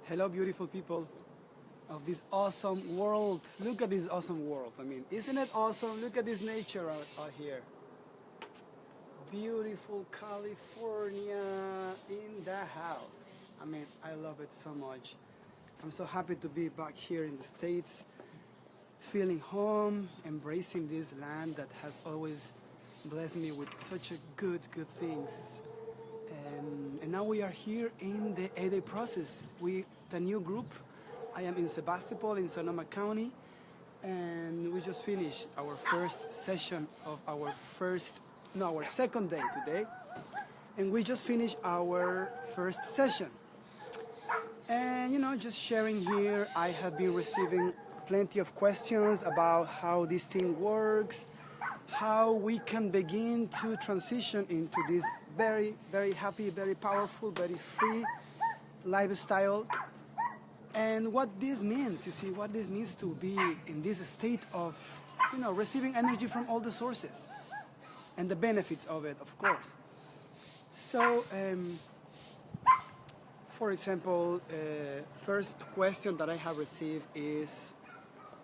Hello, beautiful people of this awesome world. Look at this awesome world. I mean, isn't it awesome? Look at this nature out here. Beautiful California in the house. I mean, I love it so much. I'm so happy to be back here in the States, feeling home, embracing this land that has always blessed me with such a good things. And now we are here in the 8-day process. The new group. I am in Sebastopol in Sonoma County, and we just finished our first session of our second day today, and we just finished our first session. And just sharing here, I have been receiving plenty of questions about how this thing works, how we can begin to transition into this very, very happy, very powerful, very free lifestyle, and what this means. You see, what this means to be in this state of, receiving energy from all the sources, and the benefits of it, of course. So, for example, first question that I have received is,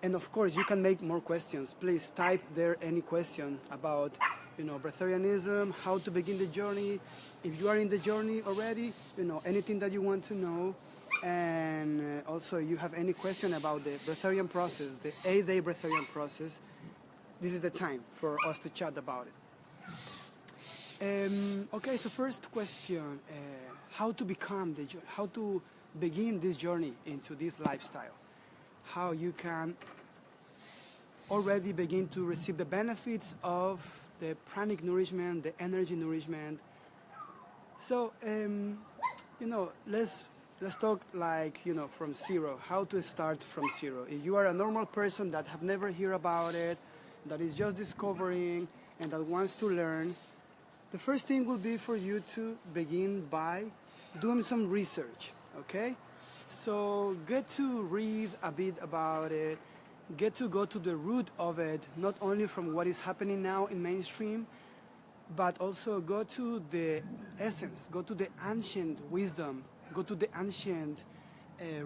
and of course you can make more questions. Please type there any question about, breatharianism, how to begin the journey. If you are in the journey already, anything that you want to know. And also you have any question about the breatharian process, the 8-day breatharian process, this is the time for us to chat about it. Okay, so first question, how to begin this journey into this lifestyle, how you can already begin to receive the benefits of the pranic nourishment, the energy nourishment. So, let's talk from zero, how to start from zero. If you are a normal person that have never heard about it, that is just discovering and that wants to learn, the first thing will be for you to begin by doing some research, okay? So get to read a bit about it, get to go to the root of it, not only from what is happening now in mainstream, but also go to the essence, go to the ancient wisdom, go to the ancient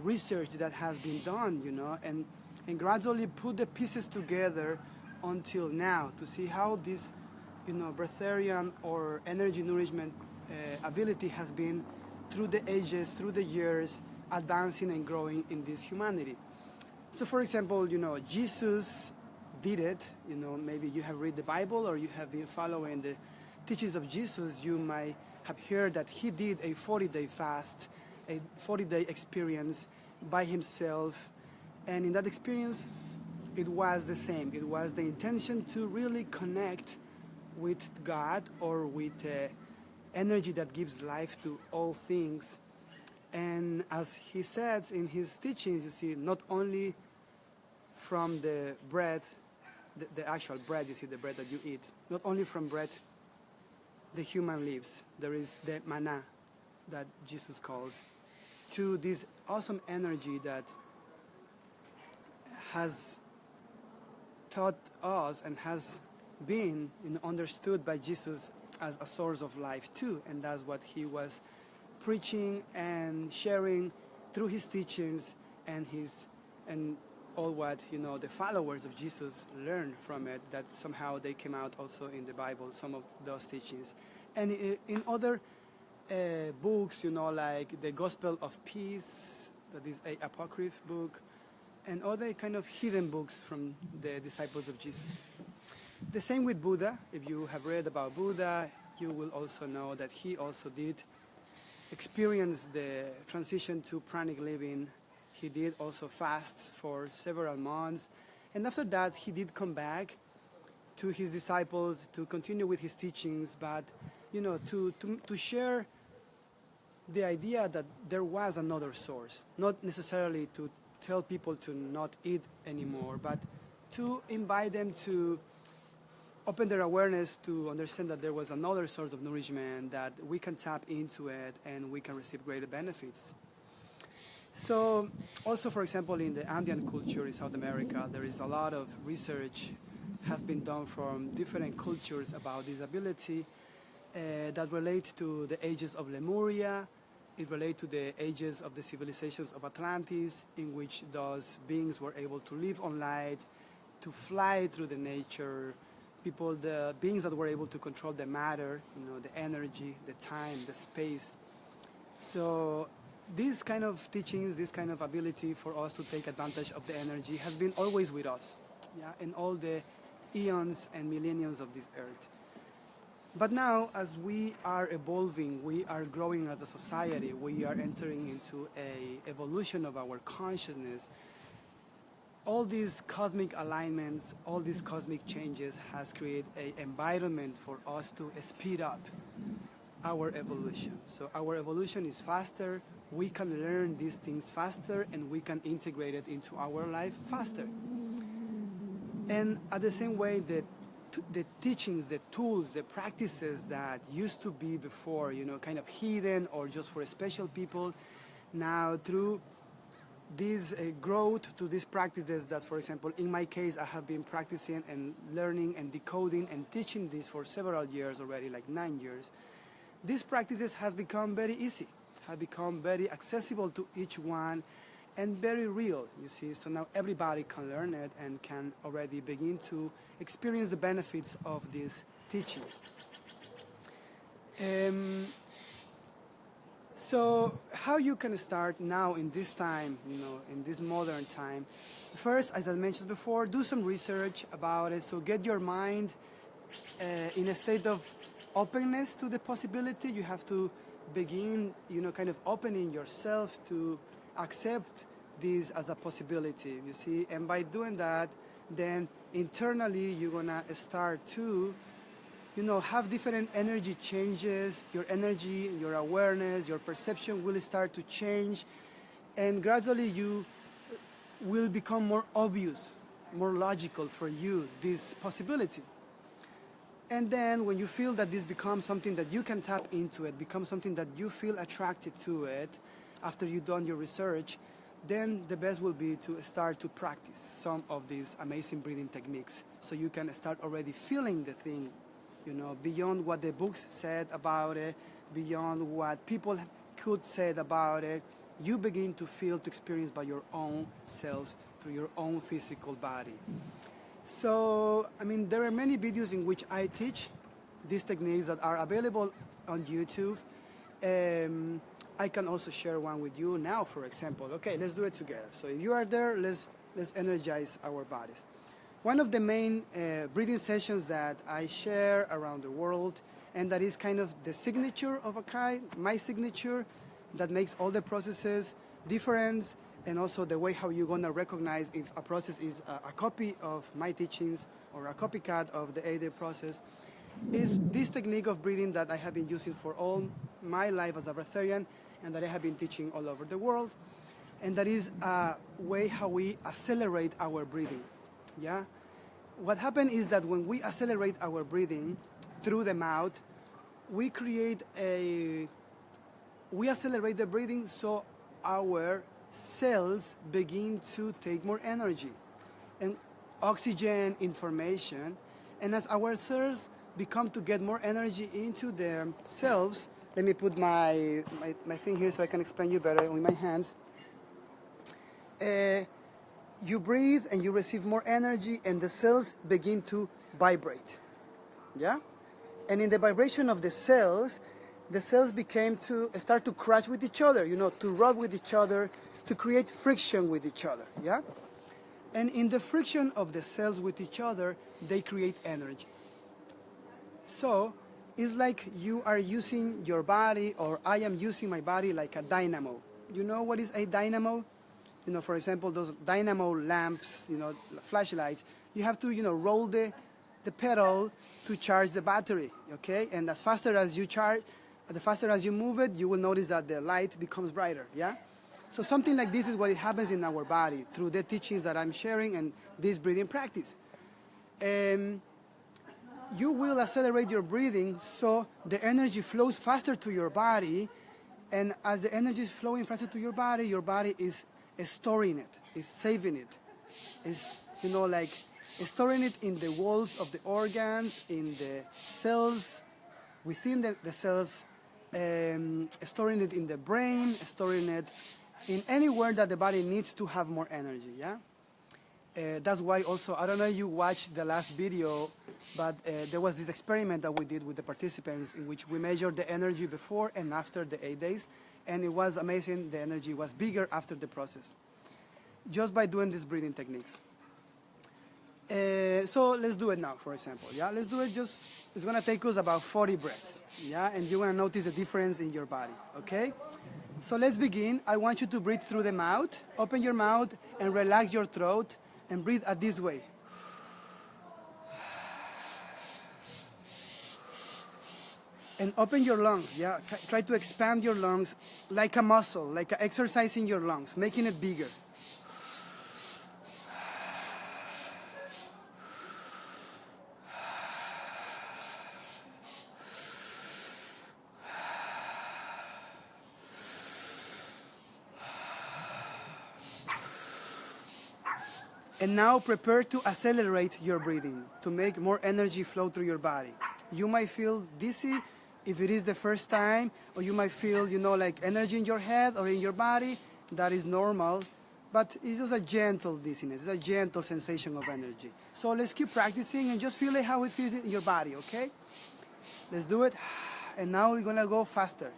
research that has been done, and gradually put the pieces together until now to see how this, breatharian or energy nourishment ability has been through the ages, through the years, advancing and growing in this humanity. So, for example, Jesus did it. Maybe you have read the Bible or you have been following the teachings of Jesus. You might have heard that he did a 40-day fast, a 40-day experience by himself. And in that experience, it was the same. It was the intention to really connect with God or with energy that gives life to all things. And as he says in his teachings, you see, not only from the bread, the actual bread, you see, the bread that you eat, not only from bread the human lives, there is the mana that Jesus calls, to this awesome energy that has taught us and has been understood by Jesus as a source of life too, and that's what he was preaching and sharing through his teachings and all what the followers of Jesus learned from it, that somehow they came out also in the Bible, some of those teachings. And in other books, like the Gospel of Peace, that is a apocryph book, and other kind of hidden books from the disciples of Jesus. The same with Buddha. If you have read about Buddha, you will also know that he also did experience the transition to pranic living. He did also fast for several months. And after that, he did come back to his disciples to continue with his teachings, but, to share the idea that there was another source. Not necessarily to tell people to not eat anymore, but to invite them to open their awareness to understand that there was another source of nourishment, that we can tap into it and we can receive greater benefits. So also, for example, in the Andean culture in South America, there is a lot of research has been done from different cultures about this ability that relate to the ages of Lemuria, it relates to the ages of the civilizations of Atlantis, in which those beings were able to live on light, to fly through the nature. People, the beings that were able to control the matter, the energy, the time, the space. So these kind of teachings, this kind of ability for us to take advantage of the energy has been always with us, in all the eons and millenniums of this earth. But now, as we are evolving, we are growing as a society, we are entering into an evolution of our consciousness. All these cosmic alignments, all these cosmic changes has created an environment for us to speed up our evolution. So our evolution is faster, we can learn these things faster, and we can integrate it into our life faster. And at the same way that the teachings, the tools, the practices that used to be before, kind of hidden or just for special people, now through this growth to these practices that, for example, in my case, I have been practicing and learning and decoding and teaching this for several years already, like 9 years. These practices has become very easy, have become very accessible to each one, and very real, you see. So now everybody can learn it and can already begin to experience the benefits of these teachings. So how you can start now in this time, in this modern time? First, as I mentioned before, do some research about it. So get your mind in a state of openness to the possibility. You have to begin, kind of opening yourself to accept this as a possibility, you see. And by doing that, then internally you're gonna start to have different energy changes. Your energy, your awareness, your perception will start to change, and gradually you will become more obvious, more logical for you, this possibility. And then when you feel that this becomes something that you can tap into, it becomes something that you feel attracted to it after you've done your research, then the best will be to start to practice some of these amazing breathing techniques, so you can start already feeling the thing, beyond what the books said about it, beyond what people could say about it. You begin to feel, to experience by your own selves, through your own physical body. So, there are many videos in which I teach these techniques that are available on YouTube. I can also share one with you now, for example. Okay, let's do it together. So if you are there, let's energize our bodies. One of the main breathing sessions that I share around the world, and that is kind of the signature of Akahi, my signature, that makes all the processes different, and also the way how you're going to recognize if a process is a copy of my teachings or a copycat of the AD process, is this technique of breathing that I have been using for all my life as a breatharian, and that I have been teaching all over the world. And that is a way how we accelerate our breathing. Yeah? What happens is that when we accelerate our breathing through the mouth, we accelerate the breathing, so our cells begin to take more energy and oxygen, information, and as our cells become to get more energy into their cells, let me put my thing here so I can explain you better with my hands. You breathe and you receive more energy, and the cells begin to vibrate. Yeah? And in the vibration of the cells became to start to crash with each other, to rub with each other, to create friction with each other. Yeah? And in the friction of the cells with each other, they create energy. So it's like you are using your body, or I am using my body like a dynamo. You know what is a dynamo? For example, those dynamo lamps, flashlights, you have to, roll the pedal to charge the battery, okay? And as faster as you charge, the faster as you move it, you will notice that the light becomes brighter, yeah? So something like this is what happens in our body through the teachings that I'm sharing and this breathing practice. You will accelerate your breathing so the energy flows faster to your body, and as the energy is flowing faster to your body is storing it, is saving it, is storing it in the walls of the organs, in the cells, within the cells, storing it in the brain, storing it in anywhere that the body needs to have more energy, yeah? That's why also, I don't know if you watched the last video, but there was this experiment that we did with the participants in which we measured the energy before and after the 8 days, and it was amazing. The energy was bigger after the process, just by doing these breathing techniques. So let's do it now, for example, yeah? Let's do it just, it's gonna take us about 40 breaths, yeah? And you're gonna notice the difference in your body, okay? So let's begin. I want you to breathe through the mouth. Open your mouth and relax your throat and breathe this way. And open your lungs, yeah? Try to expand your lungs like a muscle, like exercising your lungs, making it bigger. And now prepare to accelerate your breathing, to make more energy flow through your body. You might feel dizzy if it is the first time, or you might feel, you know, like energy in your head or in your body. That is normal, but it's just a gentle dizziness, it's a gentle sensation of energy. So let's keep practicing and just feel how it feels in your body, okay? Let's do it. And now we're gonna go faster.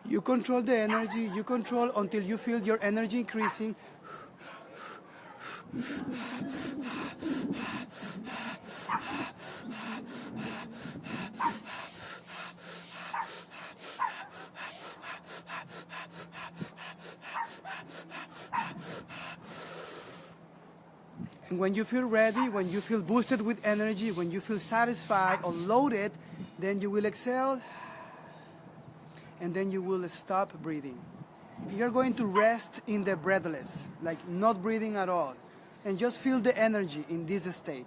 You control the energy, you control until you feel your energy increasing. And when you feel ready, when you feel boosted with energy, when you feel satisfied or loaded, then you will exhale. And then you will stop breathing. You're going to rest in the breathless, like not breathing at all. And just feel the energy in this state.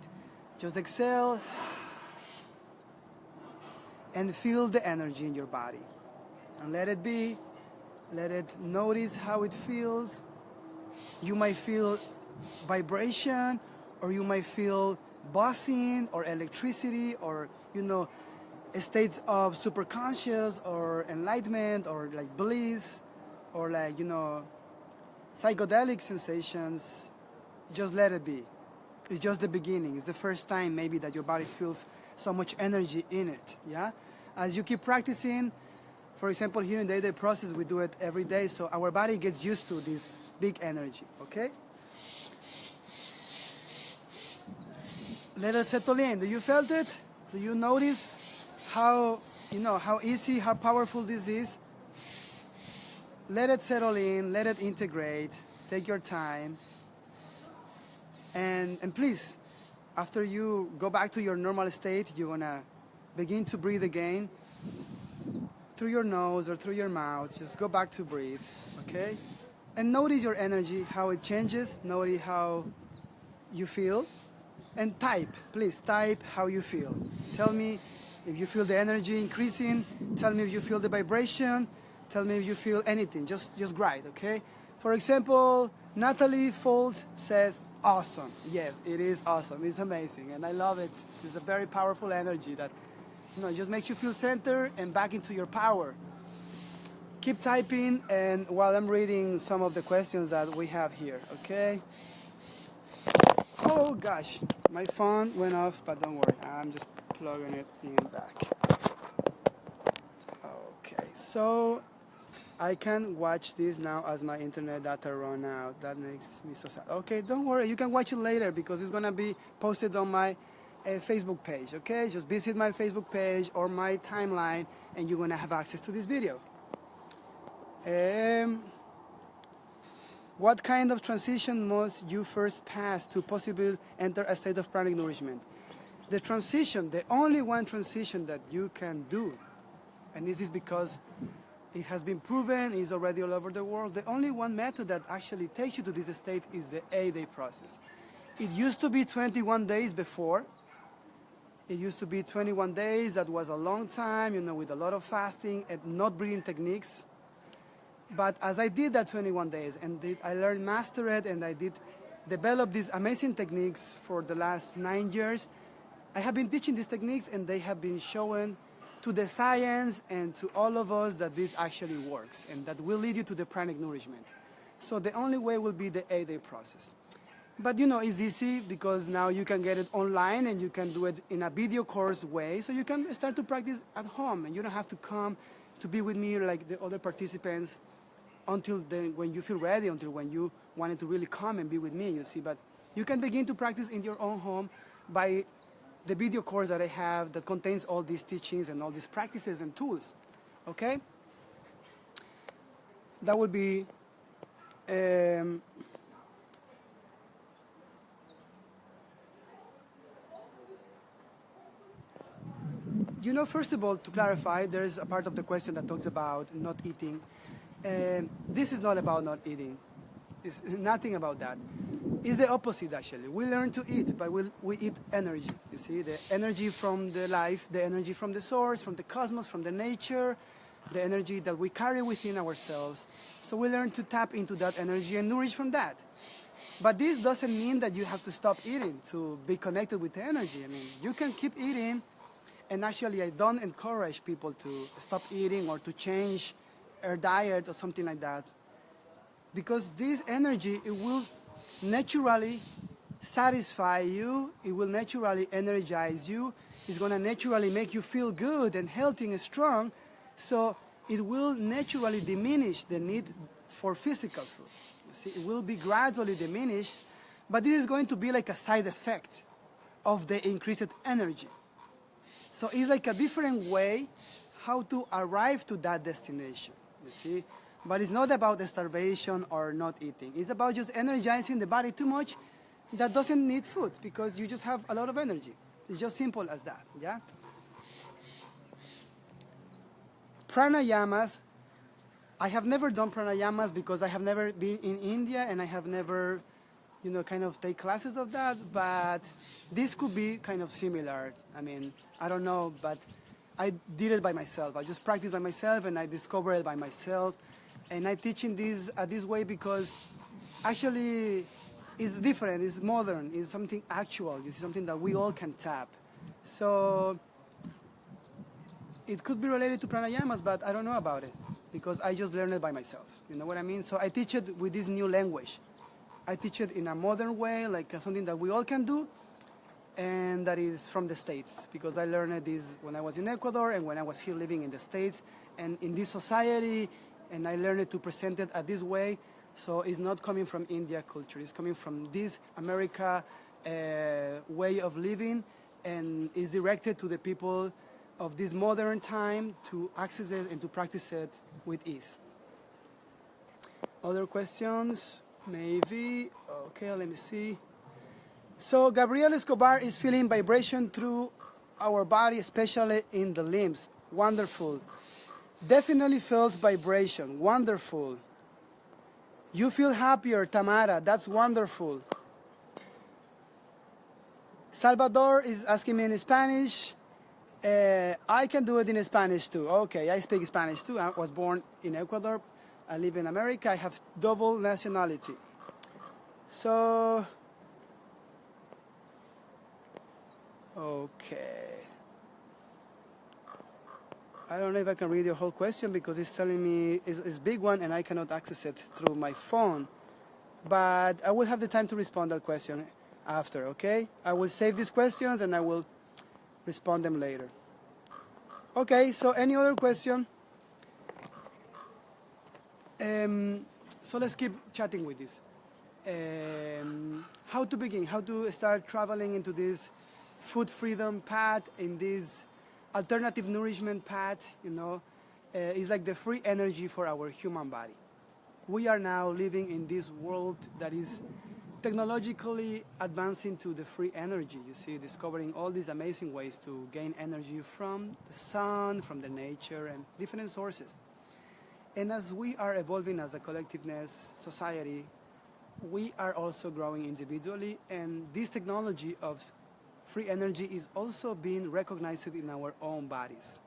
Just exhale and feel the energy in your body. And let it be. Let it notice how it feels. You might feel vibration, or you might feel buzzing or electricity, or, you know, states of superconscious or enlightenment or like bliss or like, you know, psychedelic sensations. Just let it be. It's just the beginning. It's the first time maybe that your body feels so much energy in it, yeah? As you keep practicing, for example, here in the 8-day process, we do it every day, so our body gets used to this big energy, okay? Let it settle in. Do you felt it? Do you notice how, you know, how easy, how powerful this is? Let it settle in, let it integrate, take your time. And please, after you go back to your normal state, you wanna begin to breathe again through your nose or through your mouth. Just go back to breathe, okay? And notice your energy, how it changes, notice how you feel. And type, please type how you feel. Tell me if you feel the energy increasing, tell me if you feel the vibration, tell me if you feel anything, just write, okay? For example, Natalie Foltz says, awesome. Yes, it is awesome, it's amazing, and I love it. It's a very powerful energy that, you know, just makes you feel centered and back into your power. Keep typing, and while I'm reading some of the questions that we have here, okay? Oh gosh, my phone went off, but don't worry, I'm just plugging it in back. Okay, so I can watch this now as my internet data run out. That makes me so sad. Okay, don't worry, you can watch it later because it's gonna be posted on my Facebook page, okay? Just visit my Facebook page or my timeline and you're gonna have access to this video. What kind of transition must you first pass to possibly enter a state of pranic nourishment? The transition, the only one transition that you can do, and this is because it has been proven, it's already all over the world, the only one method that actually takes you to this state is the 8-day process. It used to be 21 days before. It used to be 21 days. That was a long time, with a lot of fasting and not breathing techniques. But as I did that 21 days and I learned, master it, and I did develop these amazing techniques for the last 9 years, I have been teaching these techniques, and they have been shown to the science and to all of us that this actually works and that will lead you to the pranic nourishment. So the only way will be the 8-day process. But it's easy because now you can get it online and you can do it in a video course way. So you can start to practice at home and you don't have to come to be with me like the other participants until when you feel ready, until when you wanted to really come and be with me, you see. But you can begin to practice in your own home by the video course that I have that contains all these teachings and all these practices and tools, okay? That would be... first of all, to clarify, there's a part of the question that talks about not eating. This is not about not eating. It's nothing about that. It's the opposite, actually. We learn to eat, but we eat energy, you see? The energy from the life, the energy from the source, from the cosmos, from the nature, the energy that we carry within ourselves. So we learn to tap into that energy and nourish from that. But this doesn't mean that you have to stop eating to be connected with the energy. I mean, you can keep eating. And actually, I don't encourage people to stop eating or to change their diet or something like that. Because this energy, it will naturally satisfy you. It will naturally energize you. It's going to naturally make you feel good and healthy and strong. So it will naturally diminish the need for physical food. You see, it will be gradually diminished. But this is going to be like a side effect of the increased energy. So it's like a different way how to arrive to that destination, you see? But it's not about the starvation or not eating. It's about just energizing the body too much that doesn't need food because you just have a lot of energy. It's just simple as that, yeah? Pranayamas. I have never done pranayamas because I have never been in India and I have never, kind of take classes of that, but this could be kind of similar. I mean, I don't know, but I did it by myself. I just practiced by myself and I discovered it by myself. And I teach in this way because actually it's different, it's modern, it's something actual, it's something that we all can tap. So it could be related to pranayamas, but I don't know about it because I just learned it by myself. You know what I mean? So I teach it with this new language. I teach it in a modern way, like something that we all can do, and that is from the States, because I learned this when I was in Ecuador and when I was here living in the States and in this society, and I learned to present it this way. So it's not coming from India culture, it's coming from this America way of living, and is directed to the people of this modern time to access it and to practice it with ease. Other questions? Maybe. Okay, let me see. So Gabriel Escobar is feeling vibration through our body, especially in the limbs. Wonderful. Definitely felt vibration. Wonderful. You feel happier, Tamara. That's wonderful. Salvador is asking me in Spanish. I can do it in Spanish too. Okay, I speak Spanish too. I was born in Ecuador. I live in America. I have double nationality. So, okay. I don't know if I can read your whole question because it's telling me it's a big one and I cannot access it through my phone. But I will have the time to respond to that question after, okay? I will save these questions and I will respond them later. Okay, so any other question? So let's keep chatting with this. How to begin? How to start traveling into this food freedom path, in this alternative nourishment path, is like the free energy for our human body. We are now living in this world that is technologically advancing to the free energy, you see, discovering all these amazing ways to gain energy from the sun, from the nature, and different sources. And as we are evolving as a collectiveness society, we are also growing individually, and this technology of free energy is also being recognized in our own bodies.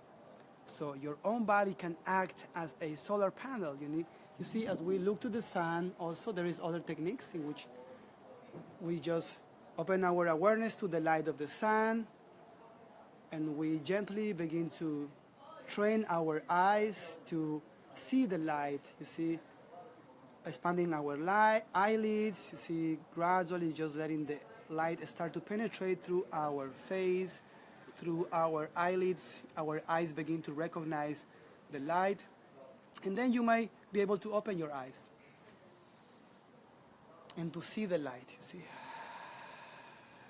So your own body can act as a solar panel. You see, as we look to the sun, also there is other techniques in which we just open our awareness to the light of the sun, and we gently begin to train our eyes to see the light. You see, expanding our eyelids, you see, gradually just letting the light start to penetrate through our face, through our eyelids. Our eyes begin to recognize the light, and then you might be able to open your eyes and to see the light, you see.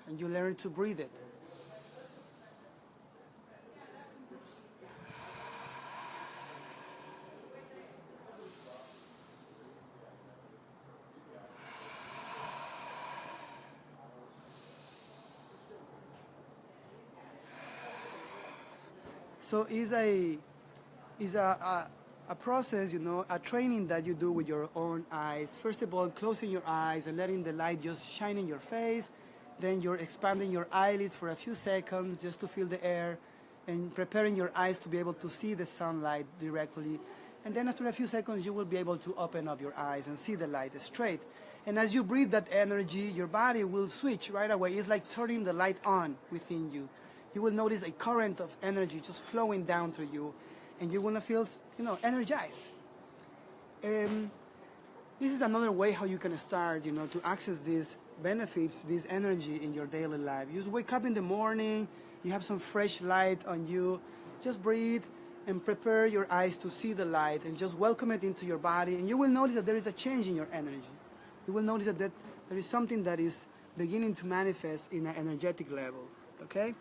And you learn to breathe it. So it's a process, a training that you do with your own eyes. First of all, closing your eyes and letting the light just shine in your face. Then you're expanding your eyelids for a few seconds just to feel the air and preparing your eyes to be able to see the sunlight directly. And then after a few seconds, you will be able to open up your eyes and see the light straight. And as you breathe that energy, your body will switch right away. It's like turning the light on within you. You will notice a current of energy just flowing down through you, and you're going to feel, energized. This is another way how you can start, to access these benefits, this energy in your daily life. You just wake up in the morning, you have some fresh light on you, just breathe and prepare your eyes to see the light and just welcome it into your body, and you will notice that there is a change in your energy. You will notice that there is something that is beginning to manifest in an energetic level, okay?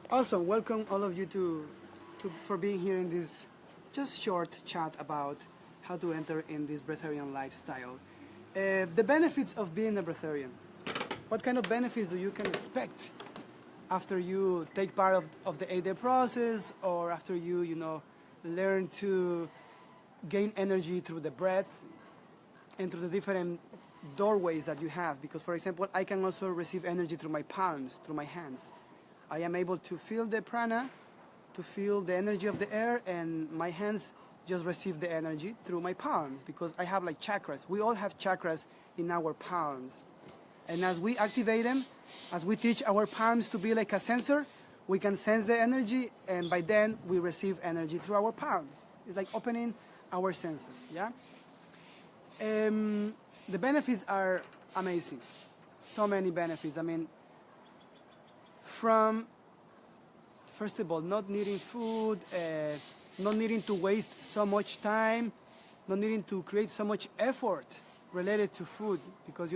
Awesome. Welcome all of you for being here in this just short chat about how to enter in this breatharian lifestyle. The benefits of being a breatharian. What kind of benefits do you can expect after you take part of the 8-day process, or after you learn to gain energy through the breath and through the different doorways that you have? Because, for example, I can also receive energy through my palms, through my hands. I am able to feel the prana, to feel the energy of the air, and my hands just receive the energy through my palms, because I have like chakras. We all have chakras in our palms. And as we activate them, as we teach our palms to be like a sensor, we can sense the energy, and by then we receive energy through our palms. It's like opening our senses, yeah? The benefits are amazing. So many benefits. I mean, from, first of all, not needing food, not needing to waste so much time, not needing to create so much effort related to food. Because,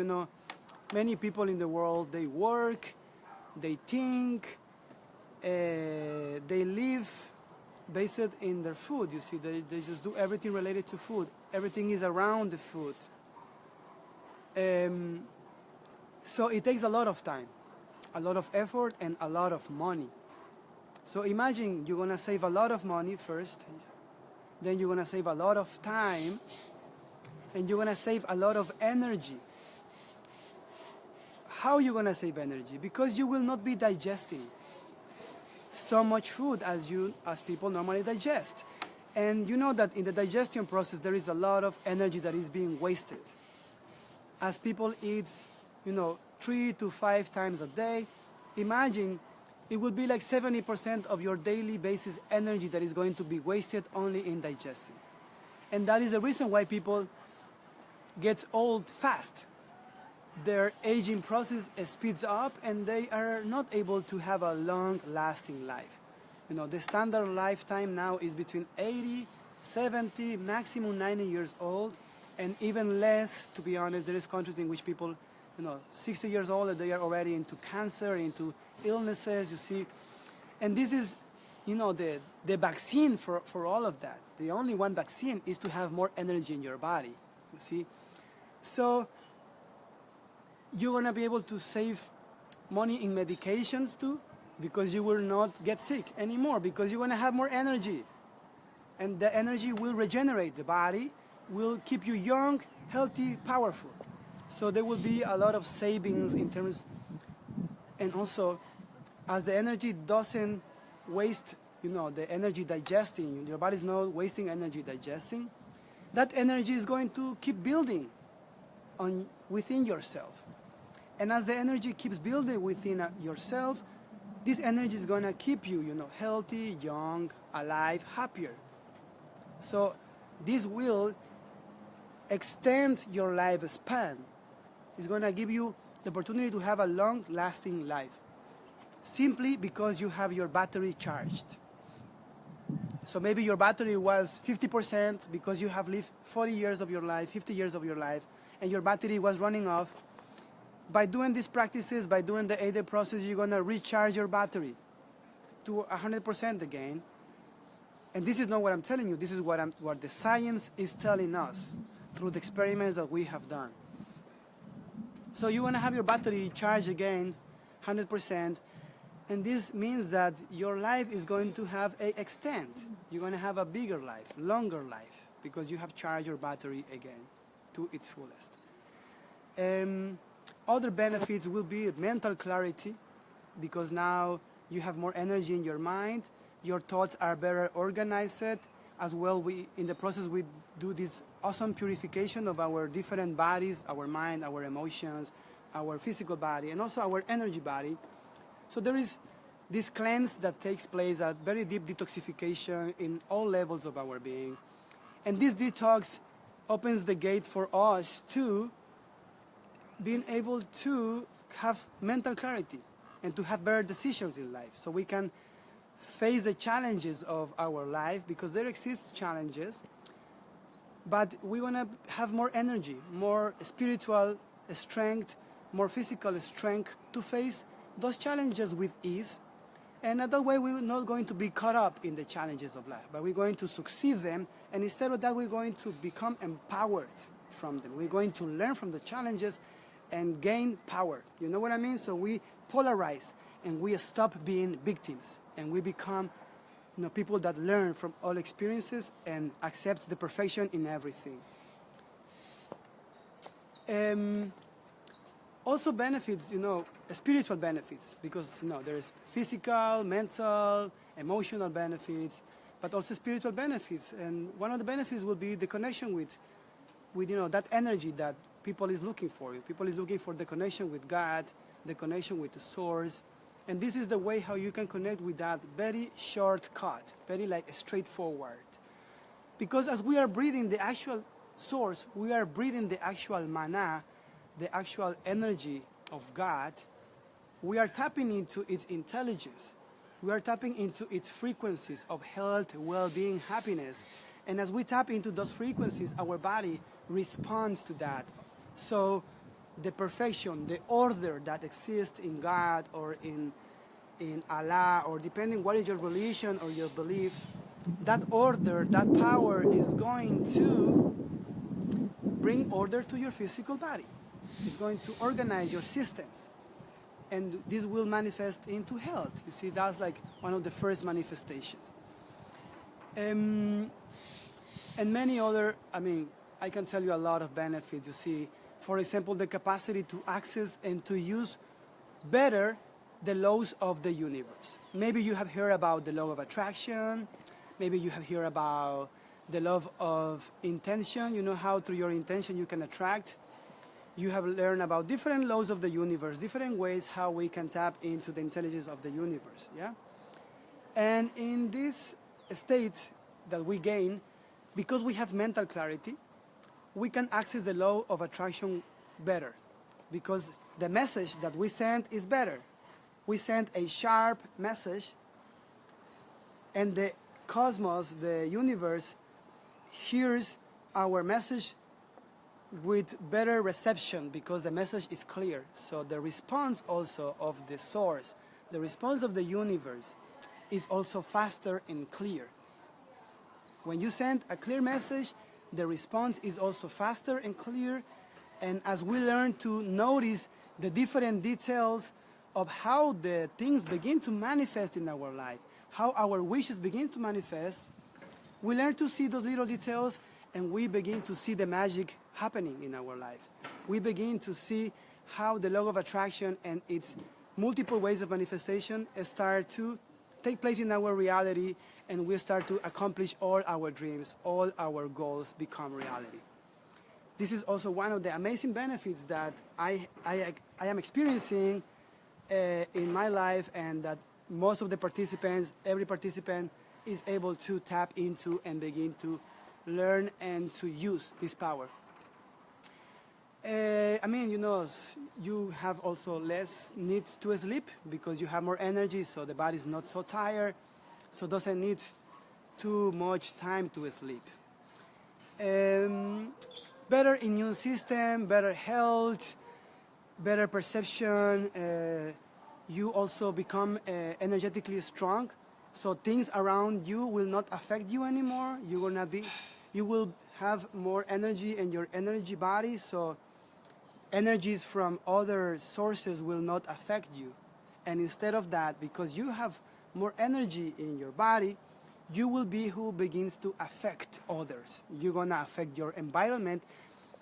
many people in the world, they work, they think, they live based in their food. You see, they just do everything related to food. Everything is around the food. So it takes a lot of time, a lot of effort, and a lot of money. So imagine you're going to save a lot of money first, then you're going to save a lot of time, and you're going to save a lot of energy. How are you going to save energy? Because you will not be digesting so much food as people normally digest. And you know that in the digestion process, there is a lot of energy that is being wasted. As people eat, 3 to 5 times a day, imagine it would be like 70% of your daily basis energy that is going to be wasted only in digesting. And that is the reason why people get old fast. Their aging process speeds up, and they are not able to have a long-lasting life. The standard lifetime now is between 80, 70, maximum 90 years old, and even less, to be honest. There is countries in which people, 60 years old, and they are already into cancer, into illnesses, you see. And this is, the vaccine for all of that. The only one vaccine is to have more energy in your body, you see. So you're going to be able to save money in medications too, because you will not get sick anymore, because you're going to have more energy. and the energy will regenerate the body, will keep you young, healthy, powerful. So there will be a lot of savings in terms, and also as the energy doesn't waste, the energy digesting, your body's not wasting energy digesting, that energy is going to keep building within yourself. And as the energy keeps building within yourself, this energy is going to keep you, healthy, young, alive, happier. So this will extend your lifespan. It's going to give you the opportunity to have a long-lasting life, simply because you have your battery charged. So maybe your battery was 50% because you have lived 40 years of your life, 50 years of your life, and your battery was running off. By doing these practices, by doing the 8-day process, you're going to recharge your battery to 100% again. And this is not what I'm telling you. This is what the science is telling us through the experiments that we have done. So you want to have your battery charged again, 100%, and this means that your life is going to have an extent. You're going to have a bigger life, longer life, because you have charged your battery again to its fullest. Other benefits will be mental clarity, because now you have more energy in your mind, your thoughts are better organized. As well, in the process we do this awesome purification of our different bodies, our mind, our emotions, our physical body, and also our energy body. So there is this cleanse that takes place, a very deep detoxification in all levels of our being. And this detox opens the gate for us to being able to have mental clarity and to have better decisions in life. So we can face the challenges of our life, because there exist challenges, but we want to have more energy, more spiritual strength, more physical strength to face those challenges with ease. And that way we're not going to be caught up in the challenges of life, but we're going to succeed them, and instead of that we're going to become empowered from them. We're going to learn from the challenges and gain power. You know what I mean? So we polarize and we stop being victims, and we become people that learn from all experiences and accept the perfection in everything. Also benefits, spiritual benefits, because there's physical, mental, emotional benefits, but also spiritual benefits. And one of the benefits will be the connection with that energy that people is looking for. People is looking for the connection with God, the connection with the source. And this is the way how you can connect with that very shortcut, very straightforward. Because as we are breathing the actual source, we are breathing the actual mana, the actual energy of God, we are tapping into its intelligence. We are tapping into its frequencies of health, well-being, happiness. And as we tap into those frequencies, our body responds to that. So the perfection, the order that exists in God or in Allah, or depending what is your religion or your belief, that order, that power is going to bring order to your physical body. It's going to organize your systems. And this will manifest into health. You see, that's one of the first manifestations. And many other, I can tell you a lot of benefits. You see, for example, the capacity to access and to use better the laws of the universe. Maybe you have heard about the law of attraction. Maybe you have heard about the law of intention. You know how through your intention you can attract. You have learned about different laws of the universe, different ways how we can tap into the intelligence of the universe, yeah? And in this state that we gain, because we have mental clarity, we can access the law of attraction better, because the message that we send is better. We send a sharp message, and the cosmos, the universe, hears our message with better reception, because the message is clear. So the response also of the source, the response of the universe, is also faster and clear. When you send a clear message, the response is also faster and clear. And as we learn to notice the different details of how the things begin to manifest in our life, how our wishes begin to manifest, we learn to see those little details, and we begin to see the magic happening in our life. We begin to see how the law of attraction and its multiple ways of manifestation start to take place in our reality, and we start to accomplish all our dreams, all our goals become reality. This is also one of the amazing benefits that I am experiencing in my life, and that most of the participants, every participant, is able to tap into and begin to learn and to use this power. I mean, you have also less need to sleep because you have more energy, so the body is not so tired, so doesn't need too much time to sleep. Better immune system, better health, better perception. You also become energetically strong, so things around you will not affect you anymore. You will have more energy in your energy body, so energies from other sources will not affect you. And instead of that, because you have more energy in your body, you will be who begins to affect others. You're going to affect your environment,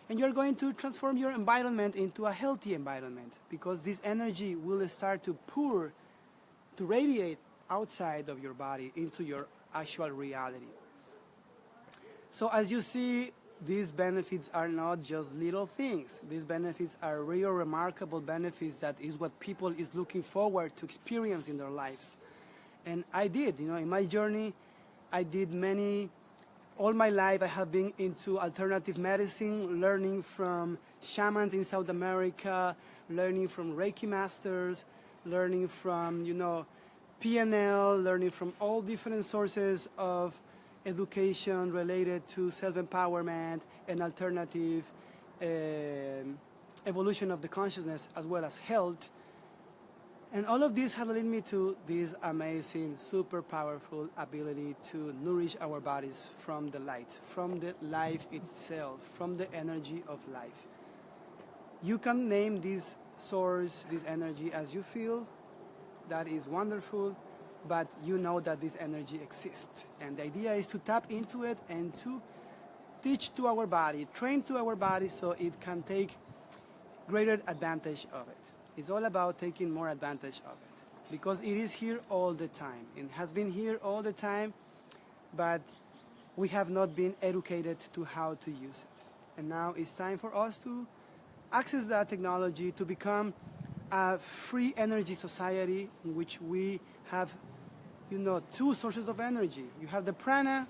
and you're going to transform your environment into a healthy environment, because this energy will start to pour, to radiate outside of your body into your actual reality. So as you see, these benefits are not just little things. These benefits are real remarkable benefits that is what people is looking forward to experience in their lives. And I did, in my journey, I did all my life I have been into alternative medicine, learning from shamans in South America, learning from Reiki masters, learning from, PNL, learning from all different sources of education related to self-empowerment and alternative evolution of the consciousness, as well as health. And all of this has led me to this amazing, super powerful ability to nourish our bodies from the light, from the life itself, from the energy of life. You can name this source, this energy as you feel. That is wonderful, but you know that this energy exists. And the idea is to tap into it and to teach to our body, train to our body so it can take greater advantage of it. It's all about taking more advantage of it, because it is here all the time. It has been here all the time, but we have not been educated to how to use it. And now it's time for us to access that technology, to become a free energy society in which we have, two sources of energy. You have the prana,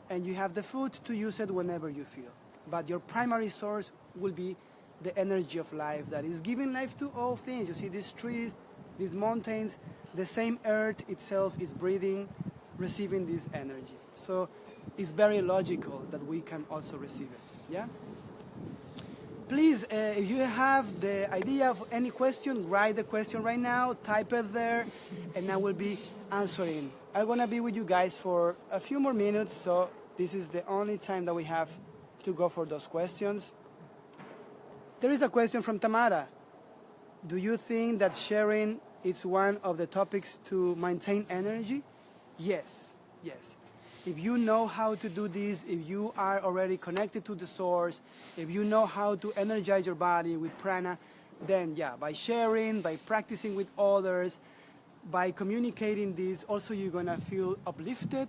and you have the food to use it whenever you feel. But your primary source will be the energy of life that is giving life to all things. You see these trees, these mountains, the same earth itself is breathing, receiving this energy. So it's very logical that we can also receive it. Yeah? Please, if you have the idea of any question, write the question right now, type it there, and I will be answering. I'm going to be with you guys for a few more minutes, so this is the only time that we have to go for those questions. There is a question from Tamara. Do you think that sharing is one of the topics to maintain energy? Yes, yes. If you know how to do this, if you are already connected to the source, if you know how to energize your body with prana, then yeah, by sharing, by practicing with others, by communicating this, also you're gonna feel uplifted,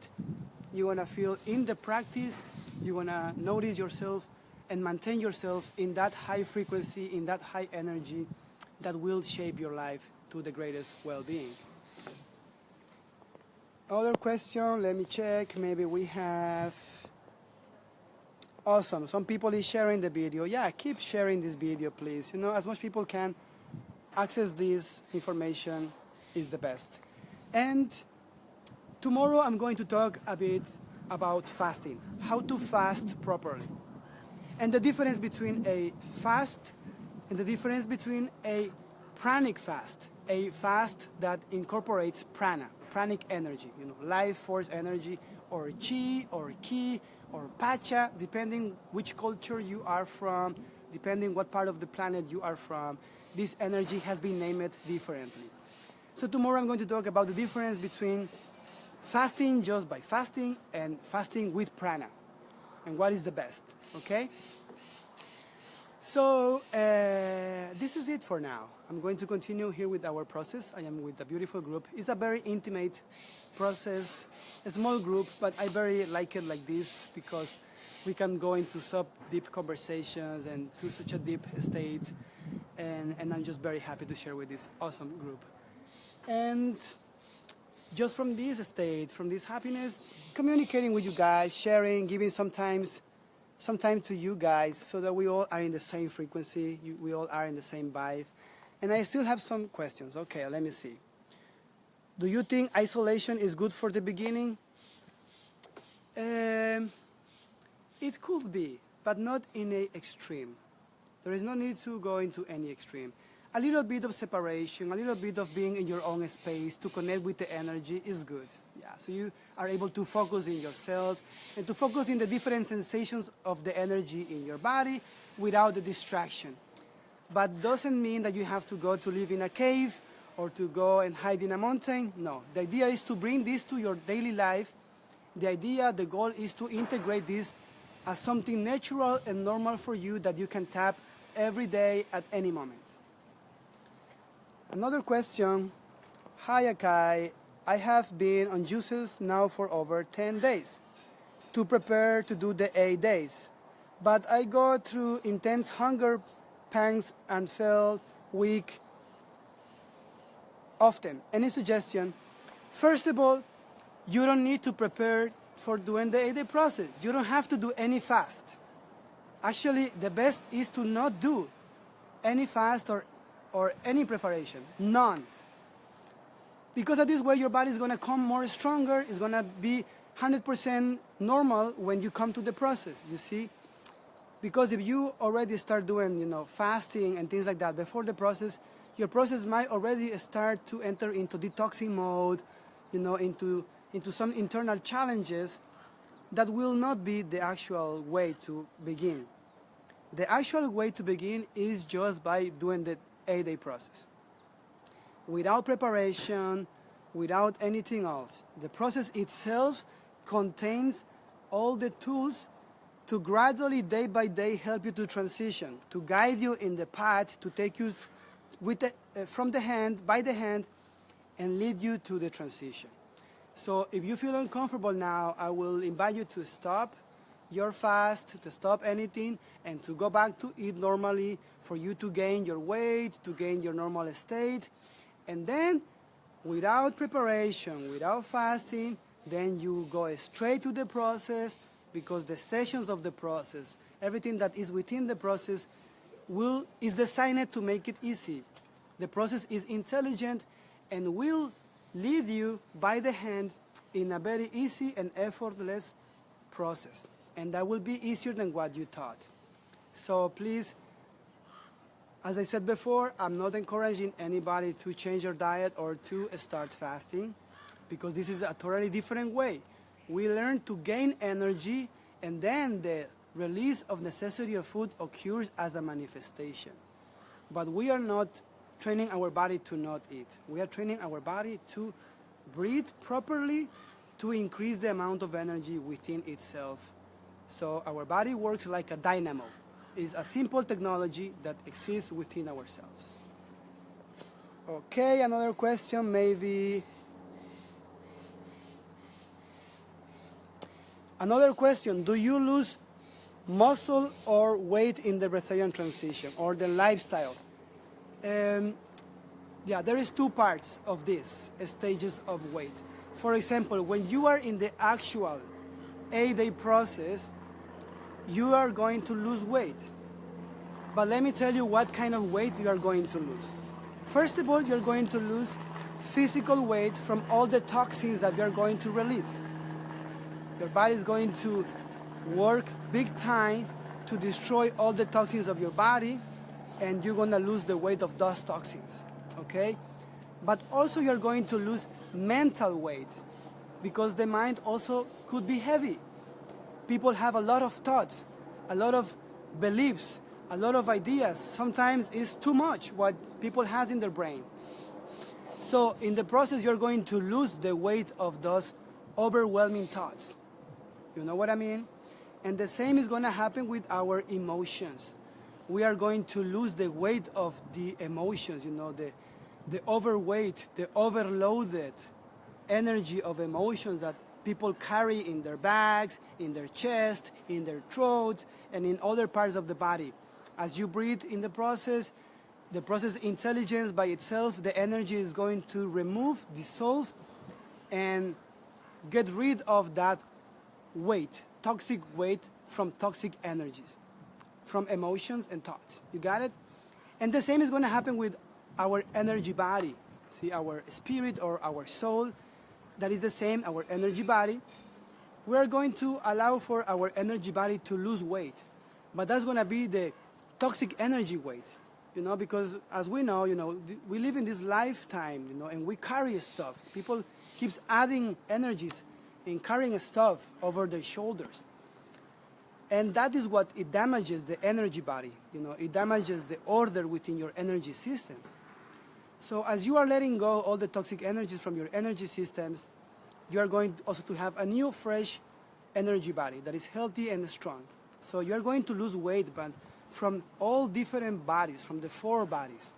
you're gonna feel in the practice, you're gonna notice yourself and maintain yourself in that high frequency, in that high energy that will shape your life to the greatest well-being. Other question, let me check. Maybe we have... Awesome. Some people is sharing the video. Yeah, keep sharing this video, please. As much people can access this information is the best. And tomorrow I'm going to talk a bit about fasting, how to fast properly. And the difference between a fast and the difference between a pranic fast, a fast that incorporates prana, pranic energy, life force energy, or chi, or ki, or pacha, depending which culture you are from, depending what part of the planet you are from. This energy has been named differently. So tomorrow I'm going to talk about the difference between fasting just by fasting and fasting with prana, and what is the best, okay? So this is it for now. I'm going to continue here with our process. I am with a beautiful group. It's a very intimate process, a small group, but I very like it like this because we can go into deep conversations and to such a deep state, and I'm just very happy to share with this awesome group. And just from this state, from this happiness, communicating with you guys, sharing, giving some time to you guys so that we all are in the same frequency, we all are in the same vibe. And I still have some questions. Okay, let me see. Do you think isolation is good for the beginning? It could be, but not in an extreme. There is no need to go into any extreme. A little bit of separation, a little bit of being in your own space to connect with the energy is good. Yeah, so you are able to focus in yourself and to focus in the different sensations of the energy in your body without the distraction. But doesn't mean that you have to go to live in a cave or to go and hide in a mountain. No, the idea is to bring this to your daily life. The goal is to integrate this as something natural and normal for you that you can tap every day at any moment. Another question. Hi, Akahi. I have been on juices now for over 10 days to prepare to do the 8 days. But I go through intense hunger pangs and felt weak often. Any suggestion? First of all, you don't need to prepare for doing the 8-day process. You don't have to do any fast. Actually, the best is to not do any fast or any preparation. None. Because of this way, your body is going to come more stronger. It's going to be 100% normal when you come to the process, you see? Because if you already start doing, fasting and things like that before the process, your process might already start to enter into detoxing mode, into some internal challenges that will not be the actual way to begin. The actual way to begin is just by doing the 8-day process. Without preparation, without anything else. The process itself contains all the tools to gradually, day by day, help you to transition, to guide you in the path, to take you by the hand, and lead you to the transition. So if you feel uncomfortable now, I will invite you to stop your fast, to stop anything, and to go back to eat normally for you to gain your weight, to gain your normal state. And then, without preparation, without fasting, then you go straight to the process, because the sessions of the process, everything that is within the process is designed to make it easy. The process is intelligent and will lead you by the hand in a very easy and effortless process. And that will be easier than what you thought. So please, as I said before, I'm not encouraging anybody to change their diet or to start fasting, because this is a totally different way. We learn to gain energy, and then the release of necessity of food occurs as a manifestation. But we are not training our body to not eat. We are training our body to breathe properly, to increase the amount of energy within itself. So our body works like a dynamo. It's a simple technology that exists within ourselves. Okay, another question maybe. Another question, do you lose muscle or weight in the breatharian transition or the lifestyle? Yeah, there is two parts of this, stages of weight. For example, when you are in the actual 8-day process, you are going to lose weight. But let me tell you what kind of weight you are going to lose. First of all, you're going to lose physical weight from all the toxins that you're going to release. Your body is going to work big time to destroy all the toxins of your body, and you're going to lose the weight of those toxins, okay? But also you're going to lose mental weight, because the mind also could be heavy. People have a lot of thoughts, a lot of beliefs, a lot of ideas. Sometimes it's too much what people has in their brain. So in the process, you're going to lose the weight of those overwhelming thoughts. You know what I mean? And the same is going to happen with our emotions. We are going to lose the weight of the emotions, the overweight, the overloaded energy of emotions that people carry in their bags, in their chest, in their throat, and in other parts of the body. As you breathe in the process intelligence by itself, the energy is going to remove, dissolve, and get rid of that weight, toxic weight from toxic energies, from emotions and thoughts. You got it? And the same is going to happen with our energy body. See, our spirit or our soul, that is the same, our energy body. We're going to allow for our energy body to lose weight. But that's going to be the toxic energy weight, because as we know, we live in this lifetime, and we carry stuff. People keeps adding energies and carrying stuff over their shoulders. And that is what it damages the energy body. It damages the order within your energy systems. So as you are letting go all the toxic energies from your energy systems, you are going also to have a new, fresh energy body that is healthy and strong. So you are going to lose weight, but from all different bodies, from the 4 bodies.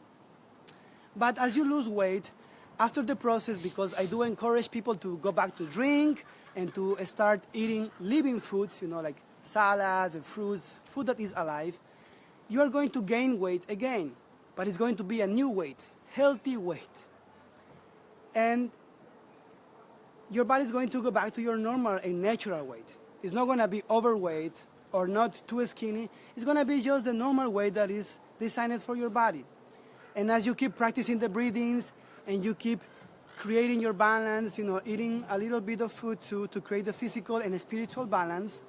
But as you lose weight, after the process, because I do encourage people to go back to drink and to start eating living foods, like salads and fruits, food that is alive, you are going to gain weight again, but it's going to be a new weight, healthy weight. And your body is going to go back to your normal and natural weight. It's not going to be overweight or not too skinny. It's going to be just the normal weight that is designed for your body. And as you keep practicing the breathings and you keep creating your balance, eating a little bit of food to create the physical and spiritual balance,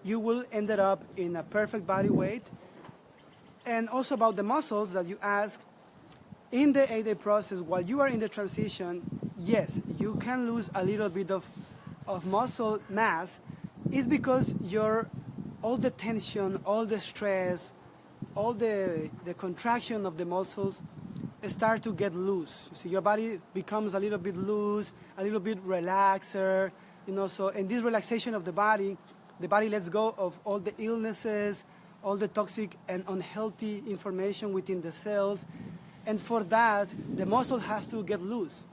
you will end up in a perfect body weight. And also about the muscles that you ask, in the 8-day process, while you are in the transition, yes, you can lose a little bit of muscle mass. It's because all the tension, all the stress, all the contraction of the muscles start to get loose. You see, your body becomes a little bit loose, a little bit relaxer, so in this relaxation of the body lets go of all the illnesses, all the toxic and unhealthy information within the cells. And for that, the muscle has to get loose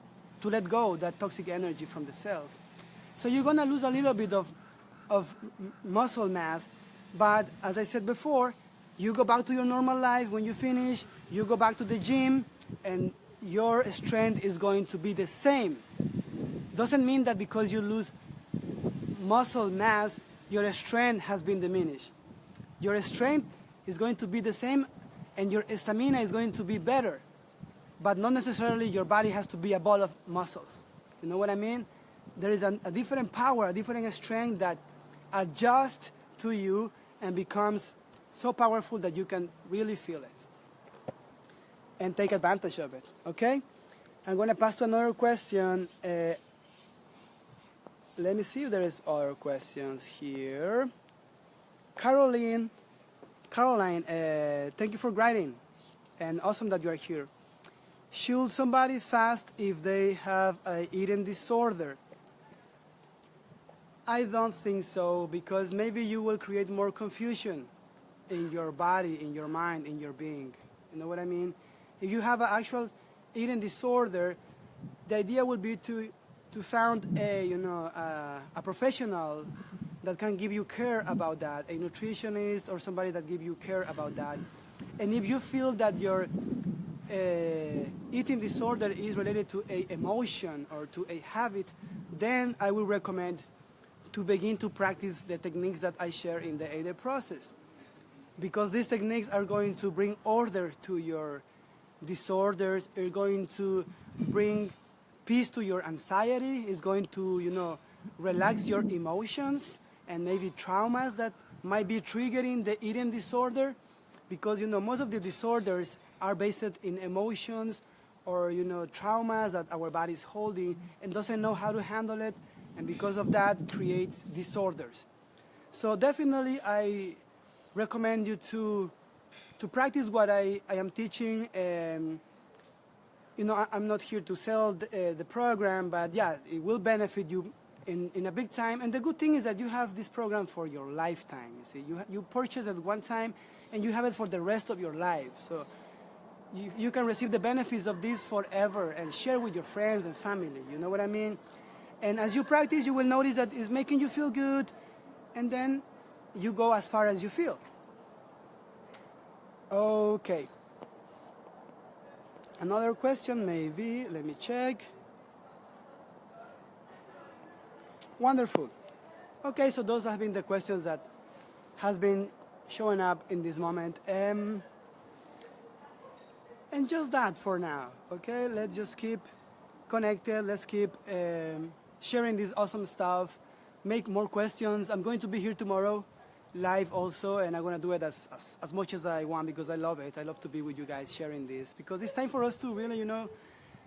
to let go that toxic energy from the cells. So you're going to lose a little bit of muscle mass, but as I said before, you go back to your normal life. When you finish, you go back to the gym, and your strength is going to be the same. Doesn't mean that because you lose muscle mass, your strength has been diminished. Your strength is going to be the same, and your stamina is going to be better. But not necessarily your body has to be a ball of muscles. You know what I mean? There is a different power, a different strength that adjusts to you and becomes so powerful that you can really feel it and take advantage of it, okay? I'm going to pass to another question. Let me see if there is other questions here. Caroline, thank you for writing, and awesome that you are here. Should somebody fast if they have an eating disorder? I don't think so, because maybe you will create more confusion in your body, in your mind, in your being. You know what I mean? If you have an actual eating disorder, the idea would be to find a professional that can give you care about that, a nutritionist or somebody that give you care about that. And if you feel that your eating disorder is related to an emotion or to a habit, then I will recommend to begin to practice the techniques that I share in the 8-day process. Because these techniques are going to bring order to your disorders, are going to bring peace to your anxiety, is going to, relax your emotions and maybe traumas that might be triggering the eating disorder. Because, most of the disorders are based in emotions or, traumas that our body is holding and doesn't know how to handle it. And because of that, creates disorders. So definitely I recommend you to practice what I am teaching. I'm not here to sell the program, but yeah, it will benefit you in a big time. And the good thing is that you have this program for your lifetime. You see, you purchase at one time, and you have it for the rest of your life. So you can receive the benefits of this forever and share with your friends and family. You know what I mean? And as you practice, you will notice that it's making you feel good, and then you go as far as you feel. Okay. Another question, maybe. Let me check. Wonderful. Okay, so those have been the questions that has been showing up in this moment. And just that for now. Okay, let's just keep connected. Let's keep sharing this awesome stuff. Make more questions. I'm going to be here tomorrow, live also, and I'm going to do it as much as I want because I love it. I love to be with you guys sharing this because it's time for us to really,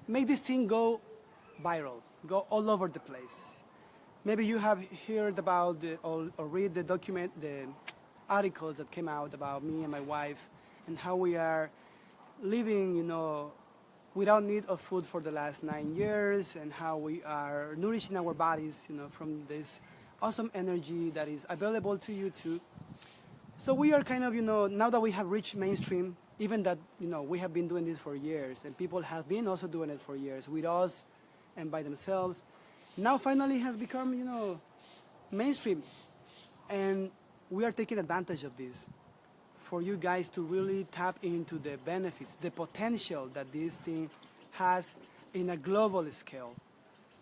make this thing go viral, go all over the place. Maybe you have heard about or read the articles that came out about me and my wife and how we are living, without need of food for the last 9 years, and how we are nourishing our bodies, from this awesome energy that is available to you too. So we are kind of, now that we have reached mainstream, even that, we have been doing this for years, and people have been also doing it for years with us and by themselves. Now finally has become, mainstream, and we are taking advantage of this for you guys to really tap into the benefits, the potential that this thing has in a global scale.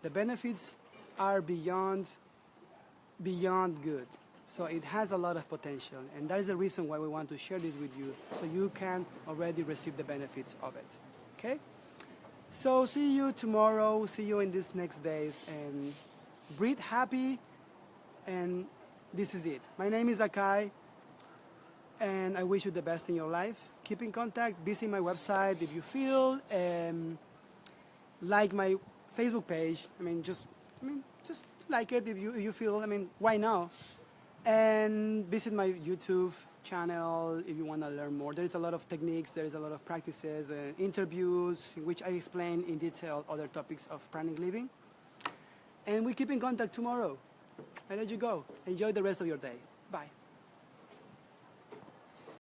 The benefits are beyond good. So it has a lot of potential, and that is the reason why we want to share this with you, so you can already receive the benefits of it. Okay? So see you tomorrow, see you in these next days, and breathe happy, and this is it. My name is Akahi, and I wish you the best in your life. Keep in contact, visit my website if you feel, like my Facebook page. Just like it if you feel. Why not? And visit my YouTube channel if you want to learn more. There is a lot of techniques, there is a lot of practices, interviews in which I explain in detail other topics of pranic living. And we keep in contact tomorrow. I let you go. Enjoy the rest of your day. Bye.